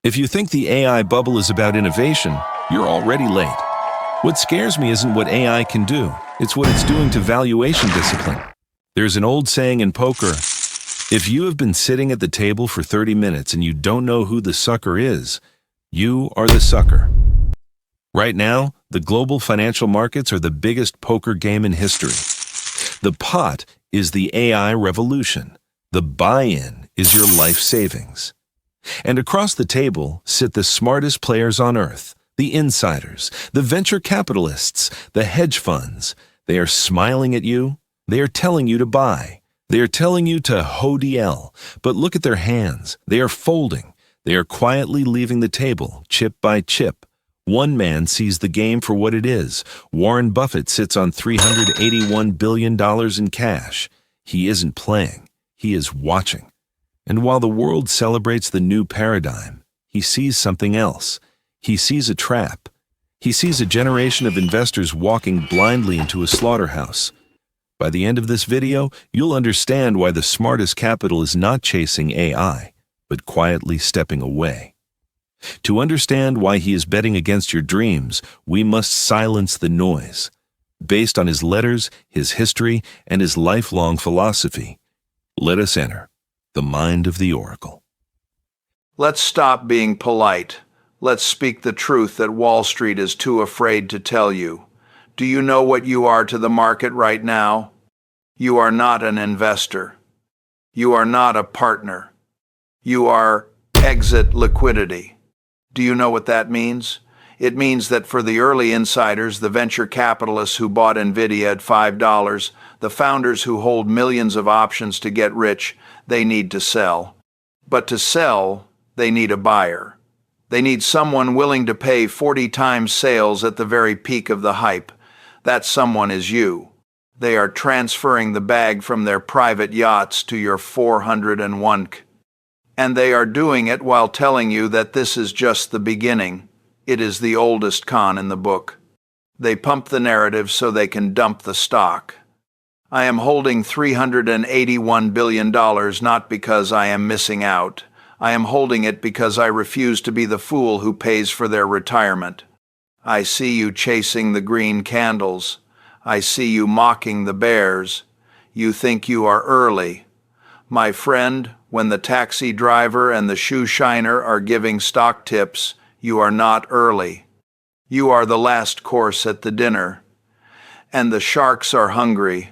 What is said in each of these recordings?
If you think the AI bubble is about innovation, you're already late. What scares me isn't what AI can do, it's what it's doing to valuation discipline. There's an old saying in poker, if you have been sitting at the table for 30 minutes and you don't know who the sucker is, you are the sucker. Right now, the global financial markets are the biggest poker game in history. The pot is the AI revolution. The buy-in is your life savings. And across the table sit the smartest players on earth, the insiders, the venture capitalists, the hedge funds. They are smiling at you. They are telling you to buy. They are telling you to HODL. But look at their hands. They are folding. They are quietly leaving the table, chip by chip. One man sees the game for what it is. Warren Buffett sits on $381 billion in cash. He isn't playing. He is watching. And while the world celebrates the new paradigm, he sees something else. He sees a trap. He sees a generation of investors walking blindly into a slaughterhouse. By the end of this video, you'll understand why the smartest capital is not chasing AI, but quietly stepping away. To understand why he is betting against your dreams, we must silence the noise. Based on his letters, his history, and his lifelong philosophy, let us enter the mind of the oracle. Let's stop being polite. Let's speak the truth that Wall Street is too afraid to tell you. Do you know what you are to the market right now? You are not an investor. You are not a partner. You are exit liquidity. Do you know what that means? It means that for the early insiders, the venture capitalists who bought Nvidia at $5, the founders who hold millions of options to get rich, they need to sell. But to sell, they need a buyer. They need someone willing to pay 40 times sales at the very peak of the hype. That someone is you. They are transferring the bag from their private yachts to your 401k. And they are doing it while telling you that this is just the beginning. It is the oldest con in the book. They pump the narrative so they can dump the stock. I am holding $381 billion not because I am missing out. I am holding it because I refuse to be the fool who pays for their retirement. I see you chasing the green candles. I see you mocking the bears. You think you are early. My friend, when the taxi driver and the shoe shiner are giving stock tips, you are not early. You are the last course at the dinner. And the sharks are hungry.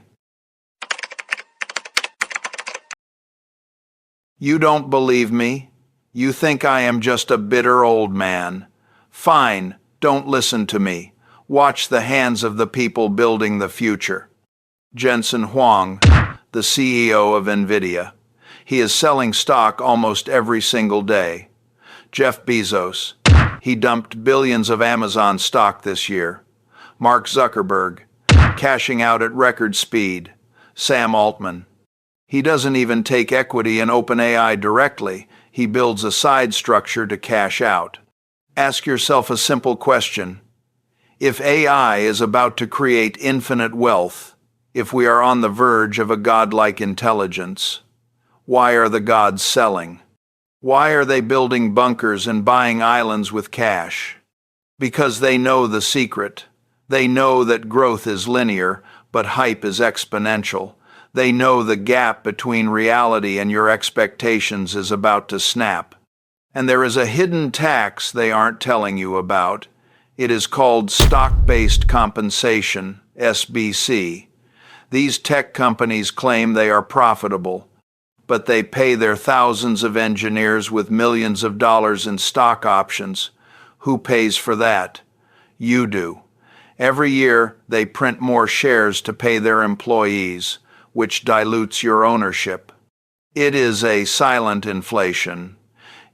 You don't believe me? You think I am just a bitter old man. Fine, don't listen to me. Watch the hands of the people building the future. Jensen Huang, the CEO of Nvidia. He is selling stock almost every single day. Jeff Bezos. He dumped billions of Amazon stock this year. Mark Zuckerberg, cashing out at record speed. Sam Altman. He doesn't even take equity in OpenAI directly. He builds a side structure to cash out. Ask yourself a simple question. If AI is about to create infinite wealth, if we are on the verge of a godlike intelligence, why are the gods selling? Why are they building bunkers and buying islands with cash? Because they know the secret. They know that growth is linear, but hype is exponential. They know the gap between reality and your expectations is about to snap. And there is a hidden tax they aren't telling you about. It is called stock-based compensation, SBC. These tech companies claim they are profitable, but they pay their thousands of engineers with millions of dollars in stock options. Who pays for that? You do. Every year, they print more shares to pay their employees, which dilutes your ownership. It is a silent inflation.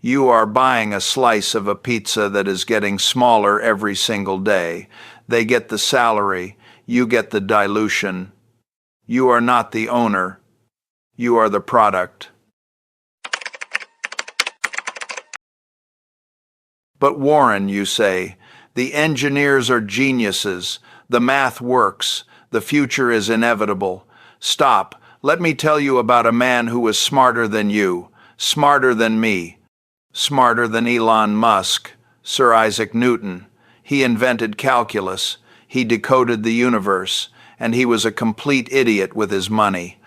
You are buying a slice of a pizza that is getting smaller every single day. They get the salary, you get the dilution. You are not the owner. You are the product. But Warren, you say, the engineers are geniuses. The math works. The future is inevitable. Stop. Let me tell you about a man who was smarter than you, smarter than me, smarter than Elon Musk, Sir Isaac Newton. He invented calculus, he decoded the universe, and he was a complete idiot with his money.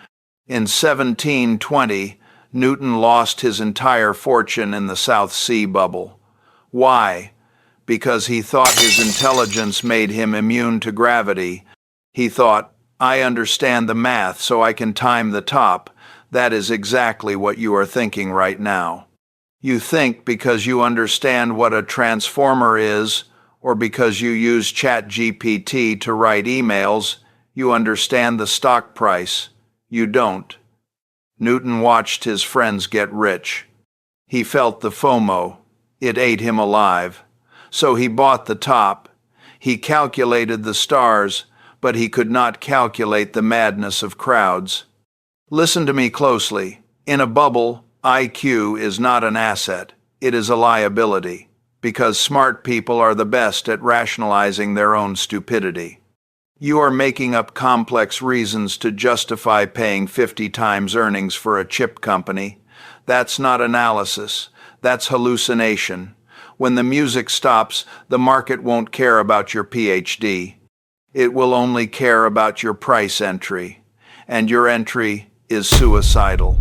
In 1720, Newton lost his entire fortune in the South Sea bubble. Why? Because he thought his intelligence made him immune to gravity. He thought, I understand the math, so I can time the top. That is exactly what you are thinking right now. You think because you understand what a transformer is, or because you use ChatGPT to write emails, you understand the stock price. You don't. Newton watched his friends get rich. He felt the FOMO. It ate him alive. So he bought the top. He calculated the stars, but he could not calculate the madness of crowds. Listen to me closely. In a bubble, IQ is not an asset. It is a liability, because smart people are the best at rationalizing their own stupidity. You are making up complex reasons to justify paying 50 times earnings for a chip company. That's not analysis. That's hallucination. When the music stops, the market won't care about your PhD. It will only care about your price entry. And your entry is suicidal.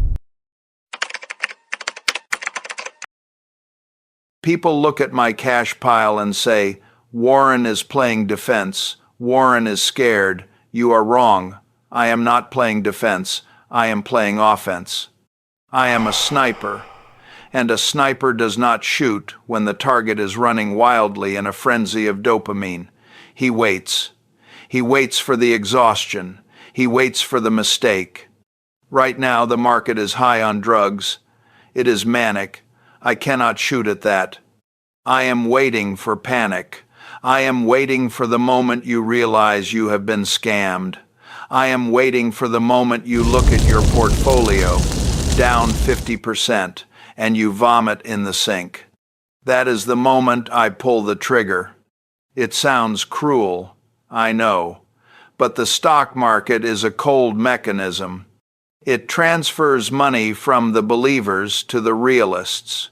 People look at my cash pile and say, Warren is playing defense. Warren is scared. You are wrong. I am not playing defense. I am playing offense. I am a sniper. And a sniper does not shoot when the target is running wildly in a frenzy of dopamine. He waits. He waits for the exhaustion. He waits for the mistake. Right now, the market is high on drugs. It is manic. I cannot shoot at that. I am waiting for panic. I am waiting for the moment you realize you have been scammed. I am waiting for the moment you look at your portfolio, down 50%, and you vomit in the sink. That is the moment I pull the trigger. It sounds cruel, I know, but the stock market is a cold mechanism. It transfers money from the believers to the realists.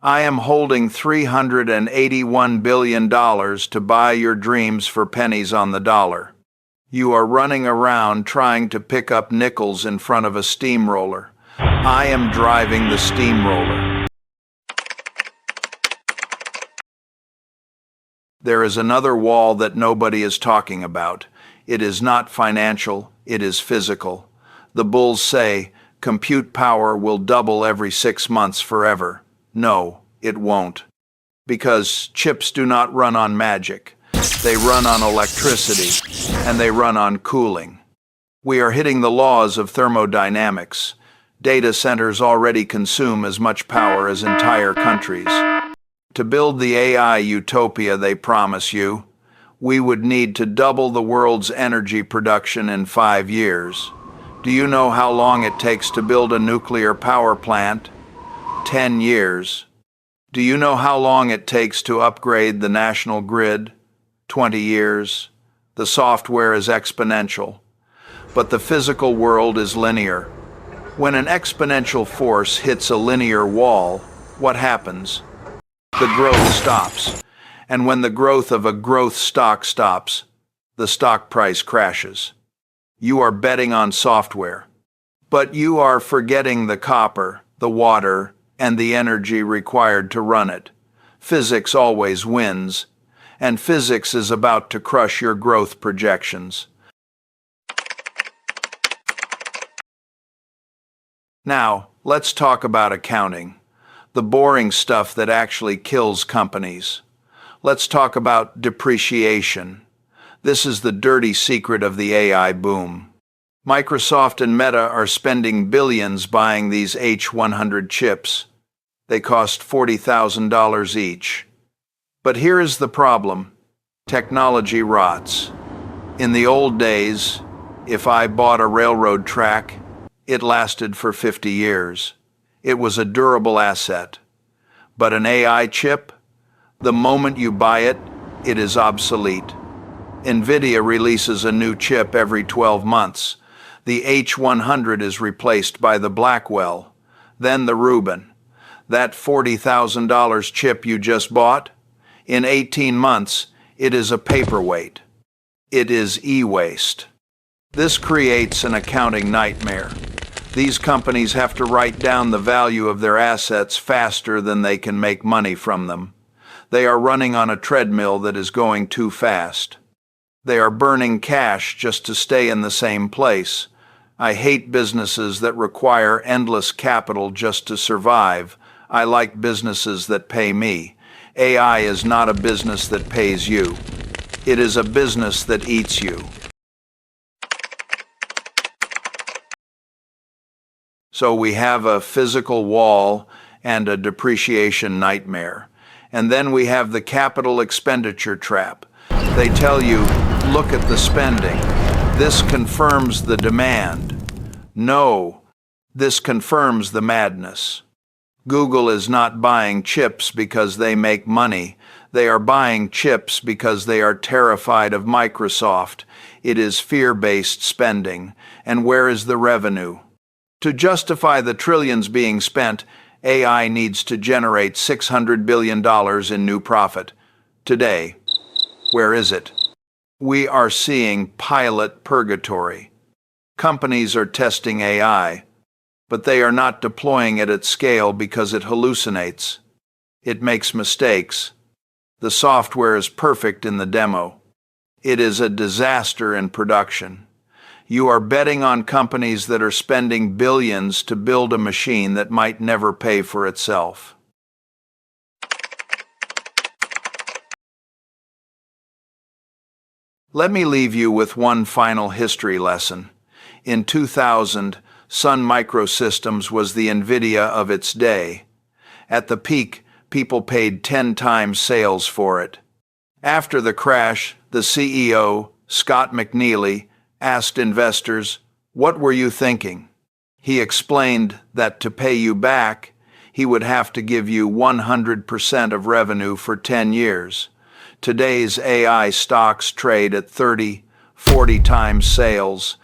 I am holding $381 billion to buy your dreams for pennies on the dollar. You are running around trying to pick up nickels in front of a steamroller. I am driving the steamroller. There is another wall that nobody is talking about. It is not financial, it is physical. The bulls say, compute power will double every 6 months forever. No, it won't. Because chips do not run on magic. They run on electricity, and they run on cooling. We are hitting the laws of thermodynamics. Data centers already consume as much power as entire countries. To build the AI utopia they promise you, we would need to double the world's energy production in 5 years. Do you know how long it takes to build a nuclear power plant? 10 years. Do you know how long it takes to upgrade the national grid? 20 years. The software is exponential, but the physical world is linear. When an exponential force hits a linear wall, what happens? The growth stops. And when the growth of a growth stock stops, the stock price crashes. You are betting on software, but you are forgetting the copper, the water, and the energy required to run it. Physics always wins, and physics is about to crush your growth projections. Now, let's talk about accounting, the boring stuff that actually kills companies. Let's talk about depreciation. This is the dirty secret of the AI boom. Microsoft and Meta are spending billions buying these H100 chips. They cost $40,000 each. But here is the problem. Technology rots. In the old days, if I bought a railroad track, it lasted for 50 years. It was a durable asset. But an AI chip, the moment you buy it, it is obsolete. Nvidia releases a new chip every 12 months. The H100 is replaced by the Blackwell, then the Rubin, That $40,000 chip you just bought? In 18 months, it is a paperweight. It is e-waste. This creates an accounting nightmare. These companies have to write down the value of their assets faster than they can make money from them. They are running on a treadmill that is going too fast. They are burning cash just to stay in the same place. I hate businesses that require endless capital just to survive. I like businesses that pay me. AI is not a business that pays you. It is a business that eats you. So we have a physical wall and a depreciation nightmare. And then we have the capital expenditure trap. They tell you, look at the spending. This confirms the demand. No, this confirms the madness. Google is not buying chips because they make money. They are buying chips because they are terrified of Microsoft. It is fear-based spending. And where is the revenue? To justify the trillions being spent, AI needs to generate $600 billion in new profit. Today, where is it? We are seeing pilot purgatory. Companies are testing AI, but they are not deploying it at scale because it hallucinates. It makes mistakes. The software is perfect in the demo. It is a disaster in production. You are betting on companies that are spending billions to build a machine that might never pay for itself. Let me leave you with one final history lesson. In 2000, Sun Microsystems was the Nvidia of its day. At the peak, people paid 10 times sales for it. After the crash, the CEO, Scott McNealy, asked investors, "What were you thinking?" He explained that to pay you back, he would have to give you 100% of revenue for 10 years. Today's AI stocks trade at 30, 40 times sales.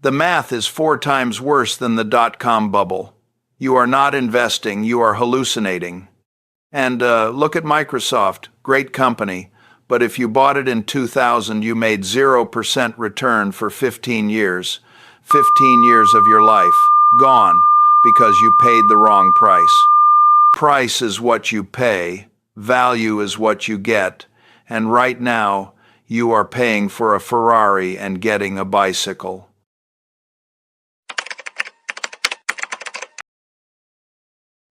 The math is 4 times worse than the dot-com bubble. You are not investing, you are hallucinating. And look at Microsoft, great company. But if you bought it in 2000, you made 0% return for 15 years. 15 years of your life, gone, because you paid the wrong price. Price is what you pay, value is what you get, and right now, you are paying for a Ferrari and getting a bicycle.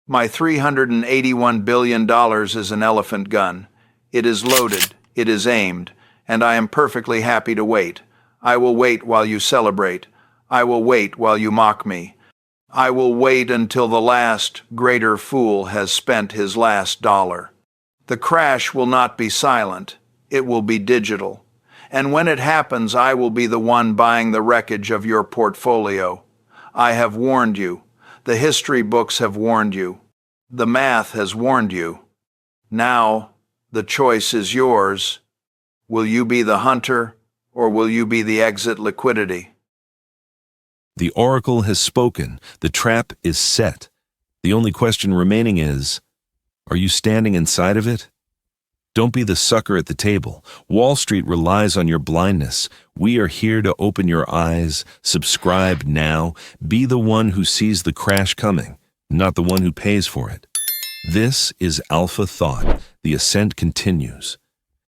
My $381 billion is an elephant gun. It is loaded. It is aimed, and I am perfectly happy to wait. I will wait while you celebrate. I will wait while you mock me. I will wait until the last greater fool has spent his last dollar. The crash will not be silent. It will be digital. And when it happens, I will be the one buying the wreckage of your portfolio. I have warned you. The history books have warned you. The math has warned you. Now, the choice is yours. Will you be the hunter, or will you be the exit liquidity? The oracle has spoken. The trap is set. The only question remaining is, are you standing inside of it? Don't be the sucker at the table. Wall Street relies on your blindness. We are here to open your eyes. Subscribe now. Be the one who sees the crash coming, not the one who pays for it. This is Alpha Thought. The ascent continues.